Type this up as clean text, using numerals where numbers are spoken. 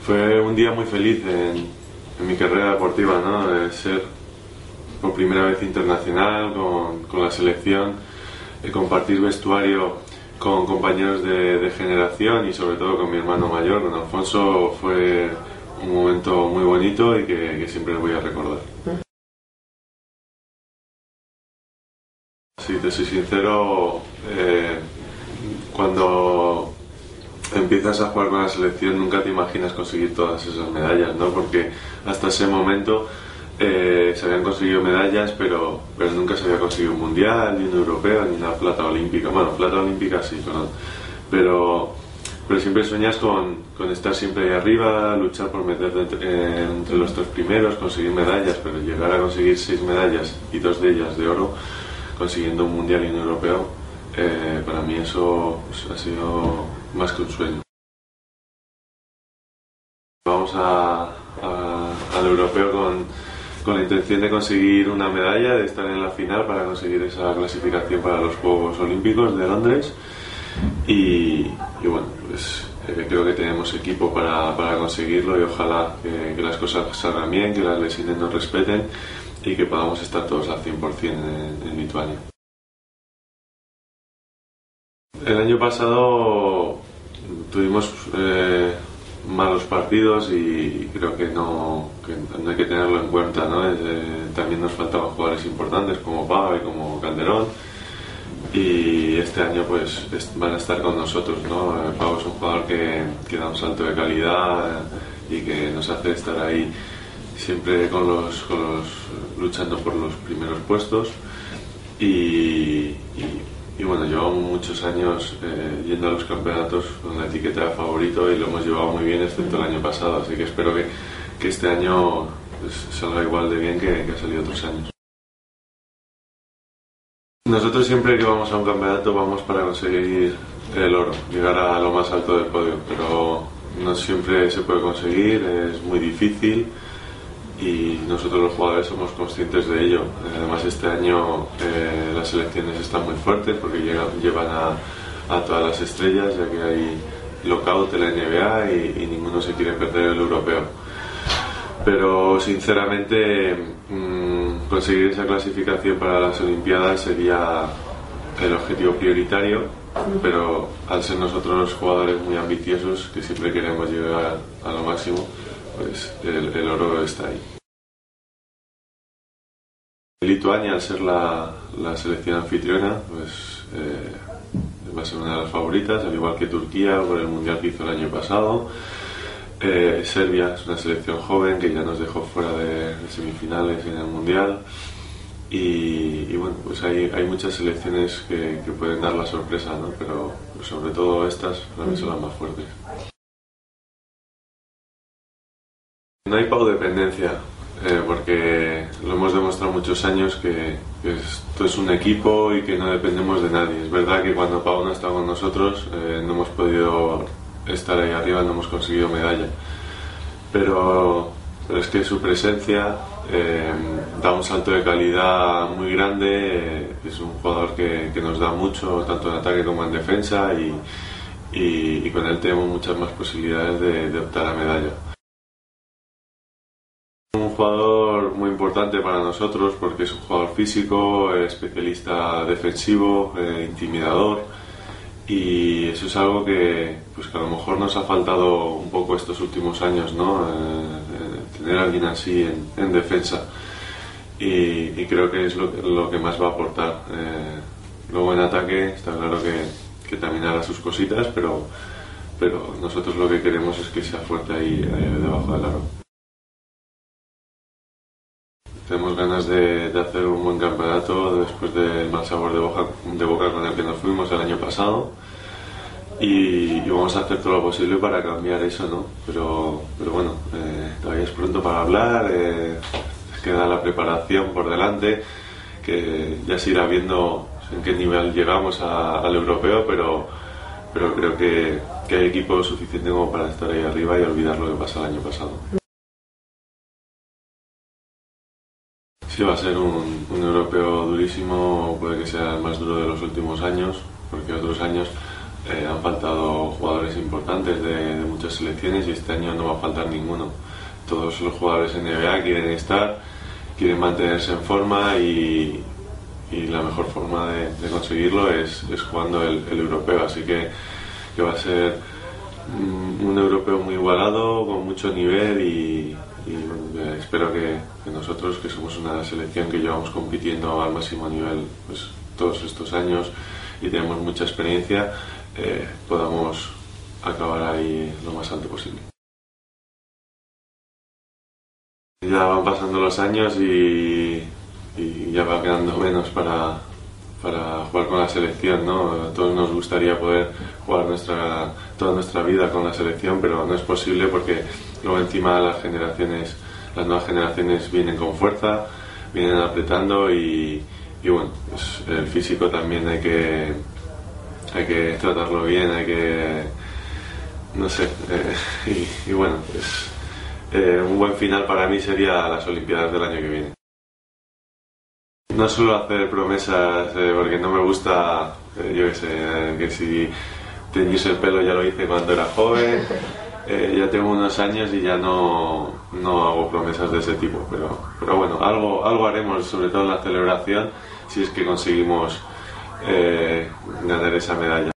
Fue un día muy feliz en mi carrera deportiva, ¿no? De ser por primera vez internacional con la selección, de compartir vestuario con compañeros de generación y sobre todo con mi hermano mayor, con Alfonso. Fue un momento muy bonito y que siempre voy a recordar. Si te soy sincero, cuando empiezas a jugar con la selección nunca te imaginas conseguir todas esas medallas, ¿no? Porque hasta ese momento se habían conseguido medallas, pero nunca se había conseguido un mundial, ni un europeo, ni una plata olímpica. Bueno, plata olímpica sí, perdón. Pero siempre sueñas con estar siempre ahí arriba, luchar por meterte entre los 3 primeros, conseguir medallas, pero llegar a conseguir 6 medallas y 2 de ellas de oro, consiguiendo un mundial y un europeo, para mí eso pues, ha sido más que un sueño. Vamos al europeo con la intención de conseguir una medalla, de estar en la final para conseguir esa clasificación para los Juegos Olímpicos de Londres y bueno, pues creo que tenemos equipo para conseguirlo y ojalá que las cosas salgan bien, que las lesiones nos respeten y que podamos estar todos al 100% en Lituania. El año pasado tuvimos malos partidos y creo que no hay que tenerlo en cuenta, ¿no? También nos faltaban jugadores importantes como Pau y como Calderón y este año pues van a estar con nosotros, ¿no? Pau es un jugador que da un salto de calidad y que nos hace estar ahí siempre luchando por los primeros puestos y bueno, llevamos muchos años yendo a los campeonatos con la etiqueta de favorito y lo hemos llevado muy bien excepto el año pasado, así que espero que este año pues, salga igual de bien que ha salido otros años. Nosotros siempre que vamos a un campeonato vamos para conseguir el oro, llegar a lo más alto del podio, pero no siempre se puede conseguir, es muy difícil y nosotros los jugadores somos conscientes de ello. Además este año las selecciones están muy fuertes porque llevan a todas las estrellas, ya que hay lockout de la NBA y ninguno se quiere perder el europeo. Pero sinceramente conseguir esa clasificación para las Olimpiadas sería el objetivo prioritario, pero al ser nosotros jugadores muy ambiciosos que siempre queremos llegar a lo máximo, pues el oro está ahí. Lituania, al ser la selección anfitriona, pues va a ser una de las favoritas, al igual que Turquía por el mundial que hizo el año pasado. Serbia es una selección joven que ya nos dejó fuera de semifinales en el mundial y bueno, pues hay muchas selecciones que pueden dar la sorpresa, ¿no? Pero pues sobre todo estas para mí son las más fuertes. No hay paudependencia, porque lo hemos demostrado muchos años que esto es un equipo y que no dependemos de nadie. Es verdad que cuando Pau no está con nosotros no hemos podido estar ahí arriba, no hemos conseguido medalla, pero es que su presencia da un salto de calidad muy grande, es un jugador que nos da mucho tanto en ataque como en defensa y con él tenemos muchas más posibilidades de optar a medalla. Un jugador muy importante para nosotros porque es un jugador físico, especialista defensivo, intimidador y eso es algo que a lo mejor nos ha faltado un poco estos últimos años, ¿no? Tener a alguien así en defensa y creo que es lo que más va a aportar. Luego en ataque está claro que también hará sus cositas, pero nosotros lo que queremos es que sea fuerte ahí debajo del aro. Tenemos ganas de hacer un buen campeonato después del mal sabor de boca con el que nos fuimos el año pasado y vamos a hacer todo lo posible para cambiar eso, ¿no? Pero bueno, todavía es pronto para hablar, queda la preparación por delante, que ya se irá viendo en qué nivel llegamos al europeo, pero creo que hay equipo suficiente como para estar ahí arriba y olvidar lo que pasó el año pasado. Sí, va a ser un europeo durísimo, puede que sea el más duro de los últimos años, porque otros años han faltado jugadores importantes de muchas muchas selecciones y este año no va a faltar ninguno. Todos los jugadores NBA quieren estar, quieren mantenerse en forma y la mejor forma de conseguirlo es jugando el europeo, así que va a ser un europeo muy igualado, con mucho nivel y espero que nosotros, que somos una selección que llevamos compitiendo al máximo nivel pues todos estos años y tenemos mucha experiencia, podamos acabar ahí lo más alto posible. Ya van pasando los años y ya va quedando menos para jugar con la selección, ¿no? A todos nos gustaría poder jugar toda nuestra vida con la selección, pero no es posible porque luego encima las nuevas generaciones vienen con fuerza, vienen apretando y bueno, pues el físico también hay que tratarlo bien, no sé, y bueno, pues un buen final para mí sería las Olimpiadas del año que viene. No suelo hacer promesas porque no me gusta, yo qué sé, que si teñirse el pelo ya lo hice cuando era joven, ya tengo unos años y ya no hago promesas de ese tipo, pero bueno, algo haremos, sobre todo en la celebración, si es que conseguimos ganar esa medalla.